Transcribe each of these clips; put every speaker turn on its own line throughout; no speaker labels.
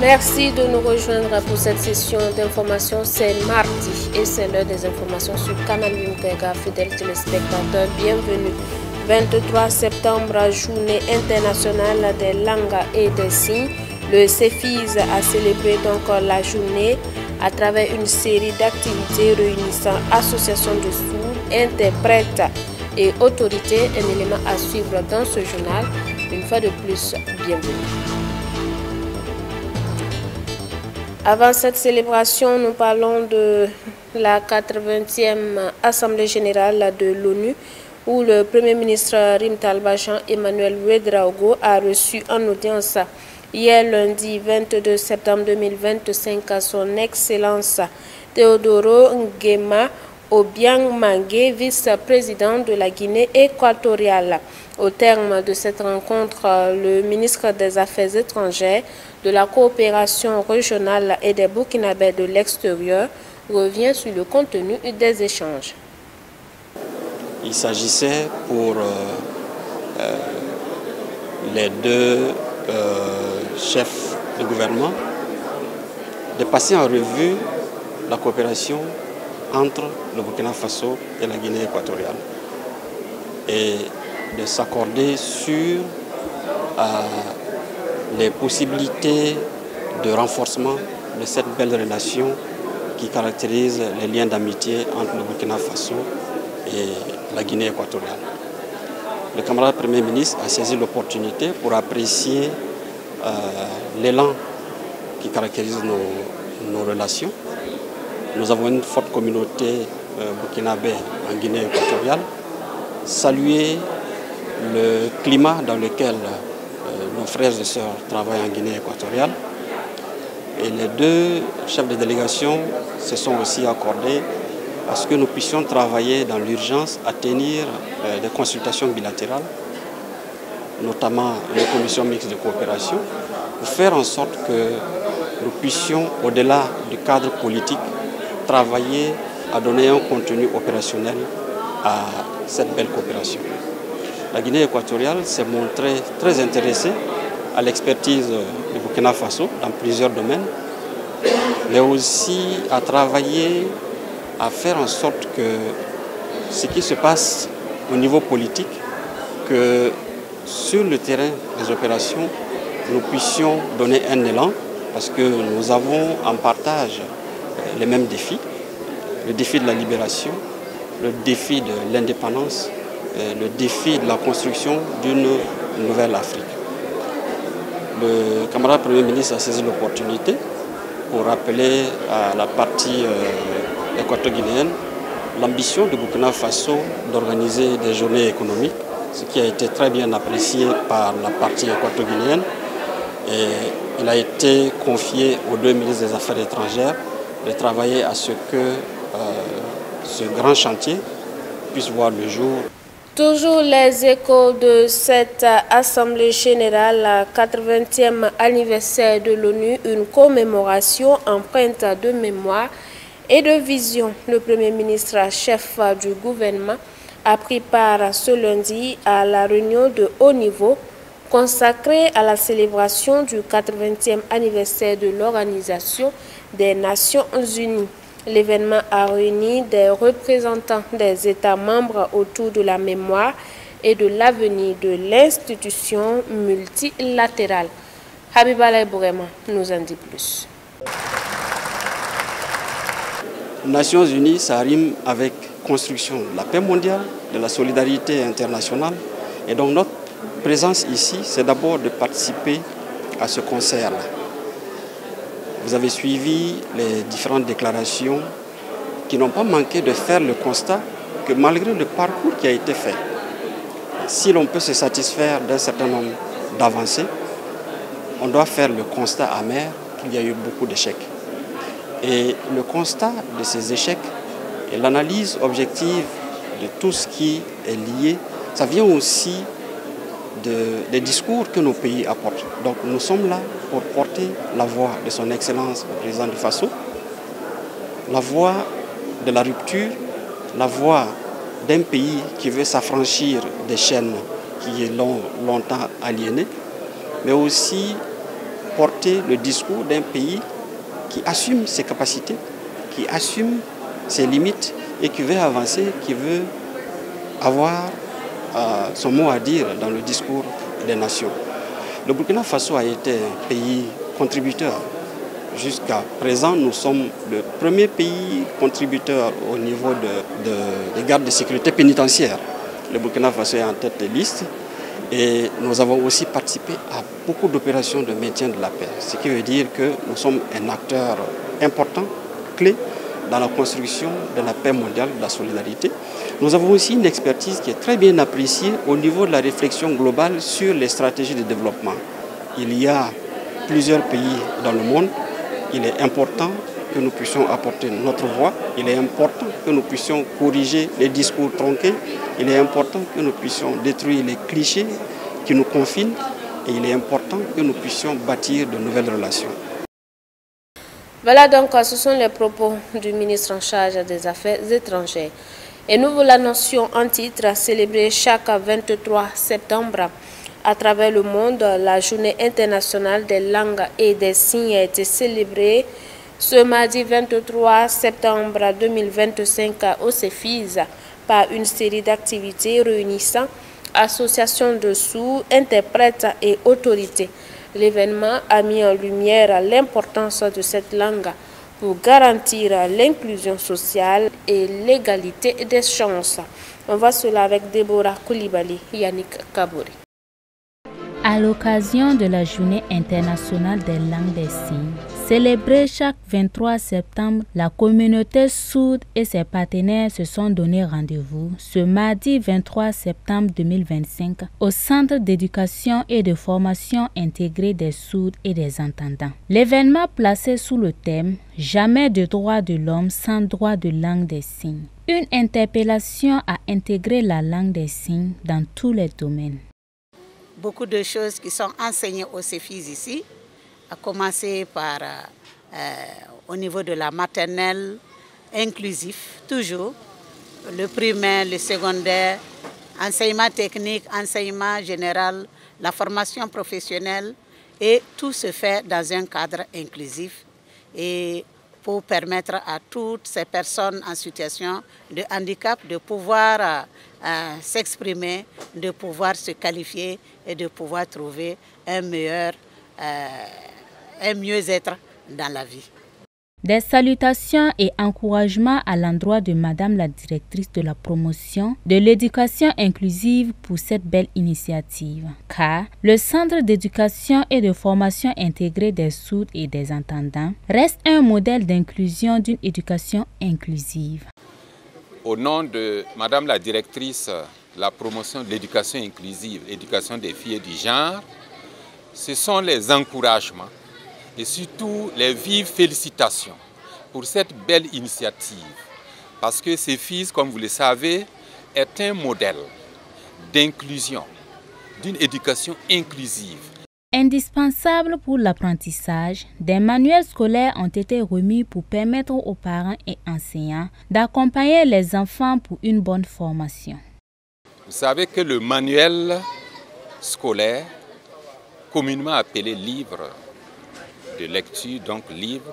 Merci de nous rejoindre pour cette session d'information. C'est mardi et c'est l'heure des informations sur Canal Mukega. Fidèles téléspectateurs, bienvenue. 23 septembre, journée internationale des langues et des signes. Le CEFIS a célébré donc la journée à travers une série d'activités réunissant associations de sourds, interprètes et autorités. Un élément à suivre dans ce journal. Une fois de plus, bienvenue. Avant cette célébration, nous parlons de la 80e Assemblée générale de l'ONU où le Premier ministre Rim Talba Jean-Emmanuel Ouédraogo a reçu en audience hier lundi 22 septembre 2025 son Excellence Théodoro Nguema Obiang Mangué, vice-président de la Guinée équatoriale. Au terme de cette rencontre, le ministre des Affaires étrangères, de la coopération régionale et des Burkinabés de l'extérieur revient sur le contenu des échanges.
Il s'agissait pour les deux chefs de gouvernement de passer en revue la coopération entre le Burkina Faso et la Guinée équatoriale et de s'accorder sur les possibilités de renforcement de cette belle relation qui caractérise les liens d'amitié entre le Burkina Faso et la Guinée équatoriale. Le camarade Premier ministre a saisi l'opportunité pour apprécier l'élan qui caractérise nos relations. Nous avons une forte communauté burkinabé en Guinée équatoriale. Saluer le climat dans lequel nos frères et sœurs travaillent en Guinée équatoriale. Et les deux chefs de délégation se sont aussi accordés à ce que nous puissions travailler dans l'urgence à tenir des consultations bilatérales, notamment les commissions mixtes de coopération, pour faire en sorte que nous puissions, au-delà du cadre politique, travailler à donner un contenu opérationnel à cette belle coopération. La Guinée équatoriale s'est montrée très intéressée à l'expertise du Burkina Faso dans plusieurs domaines, mais aussi à travailler à faire en sorte que ce qui se passe au niveau politique, que sur le terrain des opérations, nous puissions donner un élan parce que nous avons en partage les mêmes défis, le défi de la libération, le défi de l'indépendance, le défi de la construction d'une nouvelle Afrique. Le camarade Premier ministre a saisi l'opportunité pour rappeler à la partie équato-guinéenne l'ambition du Burkina Faso d'organiser des journées économiques, ce qui a été très bien apprécié par la partie équato-guinéenne. Et il a été confié aux deux ministres des Affaires étrangères de travailler à ce que ce grand chantier puisse voir le jour.
Toujours les échos de cette Assemblée générale, 80e anniversaire de l'ONU, une commémoration empreinte de mémoire et de vision. Le Premier ministre, chef du gouvernement, a pris part ce lundi à la réunion de haut niveau consacrée à la célébration du 80e anniversaire de l'Organisation des Nations Unies. L'événement a réuni des représentants des États membres autour de la mémoire et de l'avenir de l'institution multilatérale. Habibala Bourema nous en dit plus.
Nations Unies, ça rime avec construction de la paix mondiale, de la solidarité internationale. Et donc notre présence ici, c'est d'abord de participer à ce concert-là. Vous avez suivi les différentes déclarations qui n'ont pas manqué de faire le constat que malgré le parcours qui a été fait, si l'on peut se satisfaire d'un certain nombre d'avancées, on doit faire le constat amer qu'il y a eu beaucoup d'échecs. Et le constat de ces échecs et l'analyse objective de tout ce qui est lié, ça vient aussi des discours que nos pays apportent. Donc nous sommes là pour porter la voix de son Excellence le président du Faso, la voix de la rupture, la voix d'un pays qui veut s'affranchir des chaînes qui l'ont longtemps aliéné, mais aussi porter le discours d'un pays qui assume ses capacités, qui assume ses limites et qui veut avancer, qui veut avoir son mot à dire dans le discours des nations. Le Burkina Faso a été un pays contributeur. Jusqu'à présent, nous sommes le premier pays contributeur au niveau des gardes de sécurité pénitentiaire. Le Burkina Faso est en tête de liste et nous avons aussi participé à beaucoup d'opérations de maintien de la paix. Ce qui veut dire que nous sommes un acteur important, clé, dans la construction de la paix mondiale, de la solidarité. Nous avons aussi une expertise qui est très bien appréciée au niveau de la réflexion globale sur les stratégies de développement. Il y a plusieurs pays dans le monde. Il est important que nous puissions apporter notre voix. Il est important que nous puissions corriger les discours tronqués. Il est important que nous puissions détruire les clichés qui nous confinent. Et il est important que nous puissions bâtir de nouvelles relations.
Voilà donc, ce sont les propos du ministre en charge des Affaires étrangères. Et nous vous l'annoncions en titre, célébrer chaque 23 septembre à travers le monde, la journée internationale des langues et des signes a été célébrée ce mardi 23 septembre 2025 au CEFIS par une série d'activités réunissant associations de sourds, interprètes et autorités. L'événement a mis en lumière l'importance de cette langue pour garantir l'inclusion sociale et l'égalité des chances. On voit cela avec Déborah Koulibaly, Yannick Kabouri.
À l'occasion de la Journée internationale des langues des signes, célébrée chaque 23 septembre, la communauté sourde et ses partenaires se sont donné rendez-vous ce mardi 23 septembre 2025 au Centre d'éducation et de formation intégrée des sourds et des entendants. L'événement placé sous le thème « Jamais de droits de l'homme sans droit de langue des signes ». Une interpellation à intégrer la langue des signes dans tous les domaines.
Beaucoup de choses qui sont enseignées au CEFIS ici, à commencer par au niveau de la maternelle, inclusif, toujours, le primaire, le secondaire, enseignement technique, enseignement général, la formation professionnelle, et tout se fait dans un cadre inclusif et pour permettre à toutes ces personnes en situation de handicap de pouvoir s'exprimer, de pouvoir se qualifier et de pouvoir trouver un mieux-être dans la vie.
Des salutations et encouragements à l'endroit de Madame la directrice de la promotion de l'éducation inclusive pour cette belle initiative, car le Centre d'éducation et de formation intégrée des sourds et des entendants reste un modèle d'inclusion d'une éducation inclusive.
Au nom de Madame la directrice de la promotion de l'éducation inclusive, l'éducation des filles et du genre, ce sont les encouragements et surtout les vives félicitations pour cette belle initiative. Parce que CEFIS, comme vous le savez, est un modèle d'inclusion, d'une éducation inclusive.
Indispensable pour l'apprentissage, des manuels scolaires ont été remis pour permettre aux parents et enseignants d'accompagner les enfants pour une bonne formation.
Vous savez que le manuel scolaire, communément appelé livre de lecture, donc livre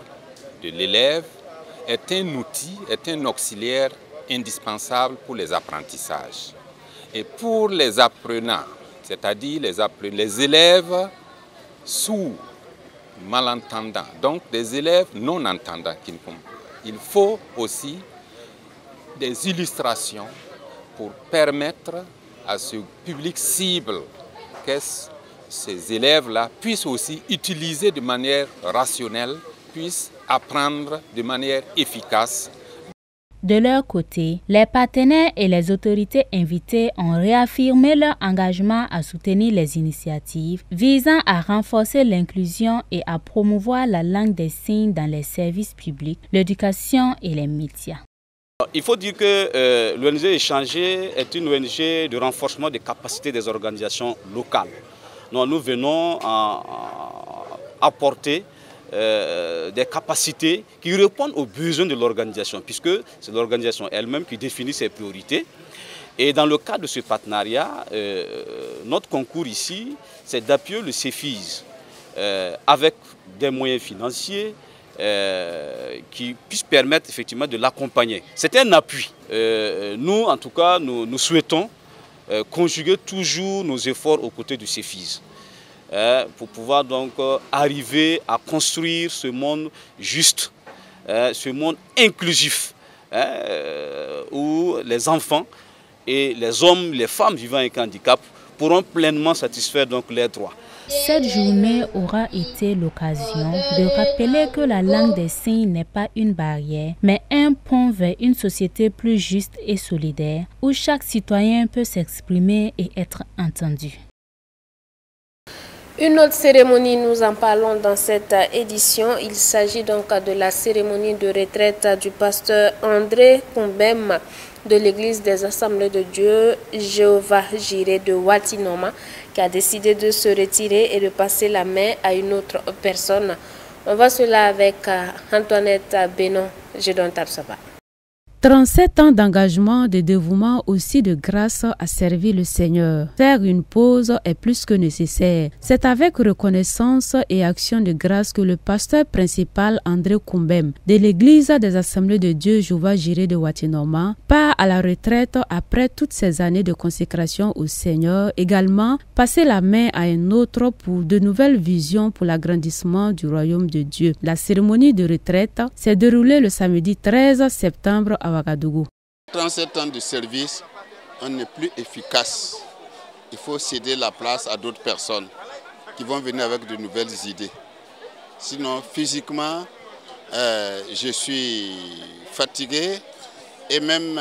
de l'élève, est un outil, est un auxiliaire indispensable pour les apprentissages. Et pour les apprenants, c'est-à-dire les élèves sourds, malentendants, donc des élèves non entendants, il faut aussi des illustrations pour permettre à ce public cible que ces élèves-là puissent aussi utiliser de manière rationnelle, puissent apprendre de manière efficace.
De leur côté, les partenaires et les autorités invitées ont réaffirmé leur engagement à soutenir les initiatives visant à renforcer l'inclusion et à promouvoir la langue des signes dans les services publics, l'éducation et les médias.
Il faut dire que l'ONG Échanger est une ONG de renforcement des capacités des organisations locales. Nous venons apporter des capacités qui répondent aux besoins de l'organisation, puisque c'est l'organisation elle-même qui définit ses priorités. Et dans le cadre de ce partenariat, notre concours ici, c'est d'appuyer le CEFIS avec des moyens financiers qui puissent permettre effectivement de l'accompagner. C'est un appui. Nous, en tout cas, nous souhaitons conjuguer toujours nos efforts aux côtés du CEFIS pour pouvoir donc arriver à construire ce monde juste, ce monde inclusif, où les enfants et les hommes, les femmes vivant avec handicap pourront pleinement satisfaire donc leurs droits.
Cette journée aura été l'occasion de rappeler que la langue des signes n'est pas une barrière, mais un pont vers une société plus juste et solidaire, où chaque citoyen peut s'exprimer et être entendu.
Une autre cérémonie, nous en parlons dans cette édition. Il s'agit donc de la cérémonie de retraite du pasteur André Kumbem de l'église des Assemblées de Dieu, Jéhovah Jireh de Watinoma, qui a décidé de se retirer et de passer la main à une autre personne. On voit cela avec Antoinette Bénon, Gédon Tabsaba.
37 ans d'engagement, de dévouement, aussi de grâce à servir le Seigneur. Faire une pause est plus que nécessaire. C'est avec reconnaissance et action de grâce que le pasteur principal André Kumbem de l'église des Assemblées de Dieu Jéhovah Jireh de Watinoma part à la retraite après toutes ces années de consécration au Seigneur. Également, passer la main à un autre pour de nouvelles visions pour l'agrandissement du royaume de Dieu. La cérémonie de retraite s'est déroulée le samedi 13 septembre à Ouagadougou.
37 ans de service, on n'est plus efficace. Il faut céder la place à d'autres personnes qui vont venir avec de nouvelles idées. Sinon, physiquement, je suis fatigué et même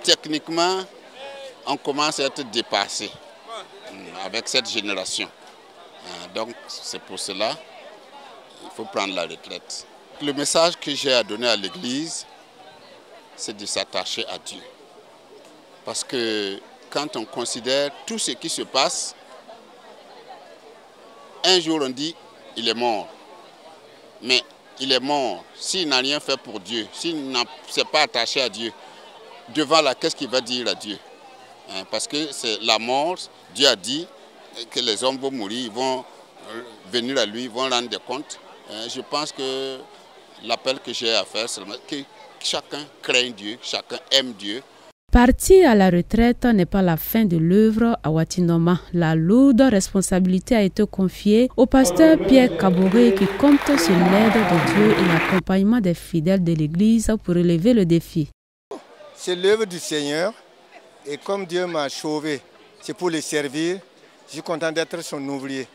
techniquement, on commence à être dépassé avec cette génération. Donc, c'est pour cela qu'il faut prendre la retraite. Le message que j'ai à donner à l'Église, c'est de s'attacher à Dieu. Parce que quand on considère tout ce qui se passe, un jour on dit il est mort. Mais il est mort s'il n'a rien fait pour Dieu, s'il ne s'est pas attaché à Dieu. Devant là, qu'est-ce qu'il va dire à Dieu? Parce que c'est la mort, Dieu a dit que les hommes vont mourir, ils vont venir à lui, ils vont rendre des comptes. Je pense que l'appel que j'ai à faire, c'est que chacun craint Dieu, chacun aime Dieu.
Partir à la retraite n'est pas la fin de l'œuvre à Watinoma. La lourde responsabilité a été confiée au pasteur Pierre Kaboré qui compte sur l'aide de Dieu et l'accompagnement des fidèles de l'Église pour relever le défi.
C'est l'œuvre du Seigneur et comme Dieu m'a sauvé, c'est pour le servir. Je suis content d'être son ouvrier.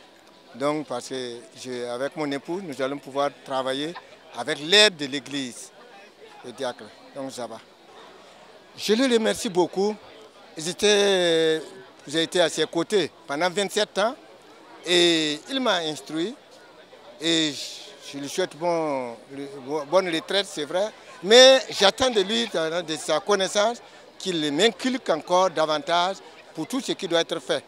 Donc parce que avec mon époux, nous allons pouvoir travailler avec l'aide de l'Église, le diacre. Donc ça va. Je le remercie beaucoup. J'ai été à ses côtés pendant 27 ans et il m'a instruit. Et je lui souhaite bonne retraite, c'est vrai. Mais j'attends de lui, de sa connaissance, qu'il m'inculque encore davantage pour tout ce qui doit être fait.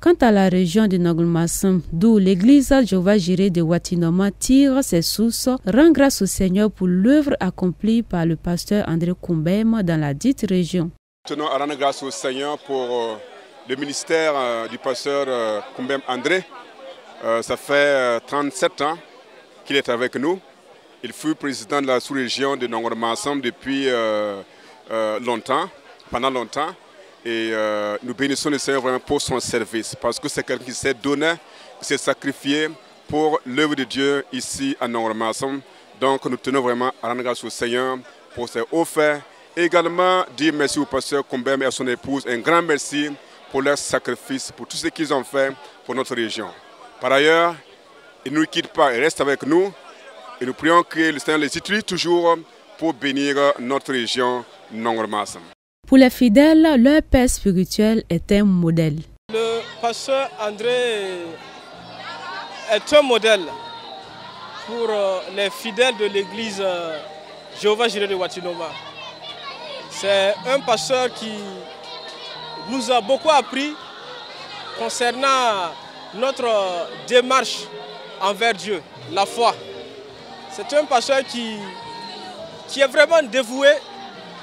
Quant à la région de Nogolmassum, d'où l'église Jéhovah Jireh de Watinoma tire ses sources, rend grâce au Seigneur pour l'œuvre accomplie par le pasteur André Kumbem dans la dite région.
Nous tenons à rendre grâce au Seigneur pour le ministère du pasteur Kumbem André. Ça fait 37 ans qu'il est avec nous. Il fut président de la sous-région de Nogolmassum depuis pendant longtemps. Et nous bénissons le Seigneur vraiment pour son service, parce que c'est quelqu'un qui s'est donné, qui s'est sacrifié pour l'œuvre de Dieu ici à Nogolmassum. Donc nous tenons vraiment à rendre grâce au Seigneur pour ses hauts faits. Et également dire merci au pasteur Kumbem et à son épouse, un grand merci pour leur sacrifice, pour tout ce qu'ils ont fait pour notre région. Par ailleurs, ils ne nous quittent pas, ils restent avec nous. Et nous prions que le Seigneur les utilise toujours pour bénir notre région Nogolmassum.
Pour les fidèles, leur père spirituel est un modèle.
Le pasteur André est un modèle pour les fidèles de l'église Jéhovah Jireh de Watinoma. C'est un pasteur qui nous a beaucoup appris concernant notre démarche envers Dieu, la foi. C'est un pasteur qui est vraiment dévoué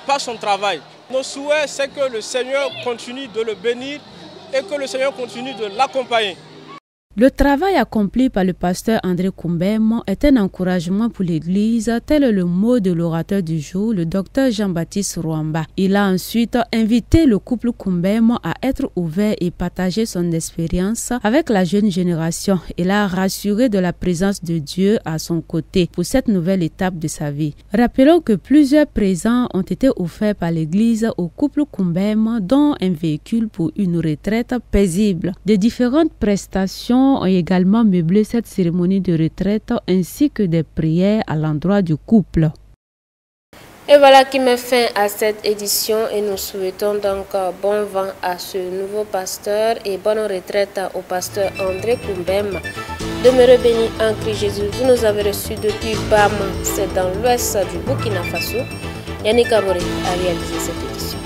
par son travail. Nos souhaits, c'est que le Seigneur continue de le bénir et que le Seigneur continue de l'accompagner.
Le travail accompli par le pasteur André Koumbem est un encouragement pour l'Église, tel est le mot de l'orateur du jour, le docteur Jean-Baptiste Rwamba. Il a ensuite invité le couple Koumbem à être ouvert et partager son expérience avec la jeune génération et l'a rassuré de la présence de Dieu à son côté pour cette nouvelle étape de sa vie. Rappelons que plusieurs présents ont été offerts par l'Église au couple Koumbem, dont un véhicule pour une retraite paisible. De différentes prestations ont également meublé cette cérémonie de retraite ainsi que des prières à l'endroit du couple.
Et voilà qui met fin à cette édition et nous souhaitons donc bon vent à ce nouveau pasteur et bonne retraite au pasteur André Koumbem. Demeurez bénis en Christ Jésus. Vous nous avez reçus depuis Bama, c'est dans l'ouest du Burkina Faso. Yannick Abore a réalisé cette édition.